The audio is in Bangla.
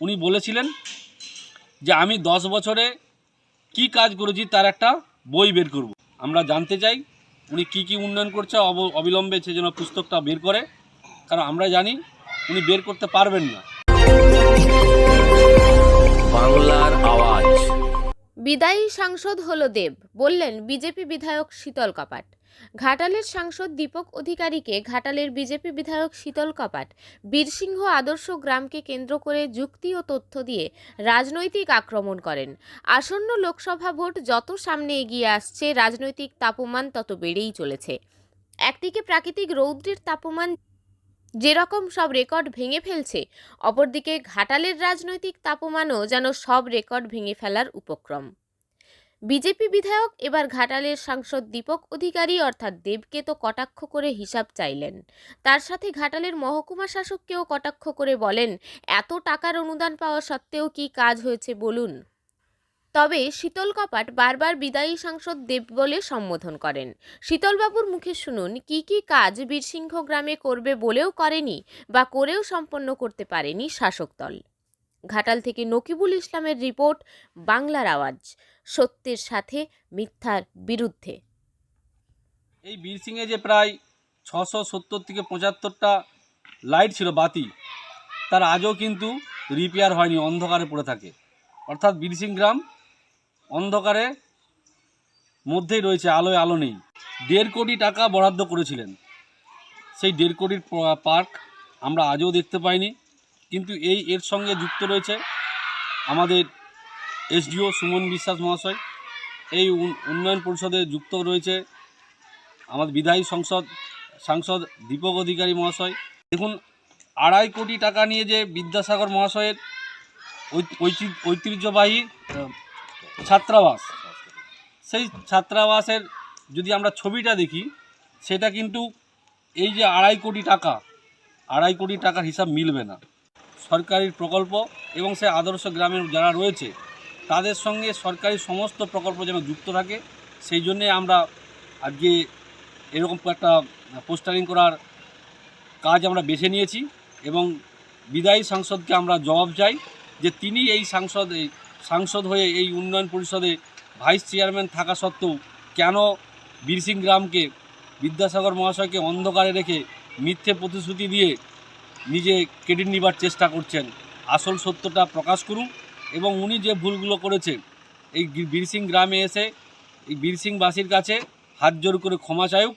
উনি বলেছিলেন যে আমি 10 বছরে কি কাজ করেছি তার একটা বই বের করব। আমরা জানতে চাই উনি কি উন্নয়ন করছে, অবিলম্বে সে যেন পুস্তকটা বের করে, কারণ আমরা জানি উনি বের করতে পারবেন না। বাংলার আওয়াজ। বিদায়ী সাংসদ হলো দেব, বললেন বিজেপি বিধায়ক শীতল কাপাট। ঘাটালের সাংসদ দীপক অধিকারীকে ঘাটালের বিজেপি বিধায়ক শীতল কাপাট বীরসিংহ আদর্শ গ্রামকে কেন্দ্র করে যুক্তি ও তথ্য দিয়ে রাজনৈতিক আক্রমণ করেন। আসন্ন লোকসভা ভোট যত সামনে এগিয়ে আসছে, রাজনৈতিক তাপমান তত বেড়েই চলেছে। একদিকে প্রাকৃতিক রৌদ্রের তাপমান যেরকম সব রেকর্ড ভেঙে ফেলছে, অপরদিকে ঘাটালের রাজনৈতিক তাপমানও যেন সব রেকর্ড ভেঙে ফেলার উপক্রম। বিজেপি বিধায়ক এবার ঘাটালের সাংসদ দীপক অধিকারী অর্থাৎ দেবকে তো কটাক্ষ করে হিসাব চাইলেন, তার সাথে ঘাটালের মহকুমা শাসককেও কটাক্ষ করে বলেন, এত টাকার অনুদান পাওয়া সত্ত্বেও কি কাজ হয়েছে বলুন। তবে শীতল কাপাট বারবার বিদায়ী সাংসদ দেব বলে সম্বোধন করেন। শীতলবাবুর মুখে শুনুন কি কাজ বীরসিংহ গ্রামে করবে বলেও করেনি বা করেও সম্পন্ন করতে পারেনি শাসক দল। ঘাটাল থেকে নকিবুল ইসলামের রিপোর্ট, বাংলার আওয়াজ, সত্যের সাথে মিথ্যার বিরুদ্ধে। এই বীরসিংহে যে প্রায় 670 থেকে 75টা লাইট ছিল, বাতি, তার আজও কিন্তু রিপেয়ার হয়নি, অন্ধকারে পড়ে থাকে। অর্থাৎ বীরসিংহ গ্রাম অন্ধকারের মধ্যেই রয়েছে, আলোয় আলো নেই। 1.5 কোটি টাকা বরাদ্দ করেছিলেন, সেই 1.5 কোটির পার্ক আমরা আজও দেখতে পাইনি। কিন্তু এর সঙ্গে যুক্ত রয়েছে আমাদের এসডিও সুমন বিশ্বাস মহাশয়, এই উন্নয়ন পরিষদে যুক্ত রয়েছে আমাদের বিধায়ী সাংসদ দীপক অধিকারী মহাশয়। দেখুন, 2.5 কোটি টাকা নিয়ে যে বিদ্যাসাগর মহাশয়ের ঐতিহ্যবাহী ছাত্রাবাস, সেই ছাত্রাবাসের যদি আমরা ছবিটা দেখি, সেটা কিন্তু এই যে 2.5 কোটি টাকার হিসাব মিলবে না। সরকারি প্রকল্প এবং সে আদর্শ গ্রামের যারা রয়েছে তাদের সঙ্গে সরকারি সমস্ত প্রকল্প যেন যুক্ত থাকে, সেই জন্যে আমরা আজকে এরকম একটা পোস্টারিং করার কাজ আমরা বেছে নিয়েছি। এবং বিদায়ী সাংসদকে আমরা জবাব চাই যে তিনি এই সাংসদ হয়ে এই উন্নয়ন পরিষদে ভাইস চেয়ারম্যান থাকা সত্ত্বেও কেন বীরসিংহ গ্রামকে বিদ্যাসাগর মহাশয়কে অন্ধকারে রেখে মিথ্যে প্রতিশ্রুতি দিয়ে নিজে কেটে নেবার চেষ্টা করছেন। আসল সত্যটা প্রকাশ করুন এবং উনি যে ভুলগুলো করেছেন এই বীরসিংহ গ্রামে এসে এই বীরসিংহবাসীর কাছে হাত জোড় করে ক্ষমা চাইুক।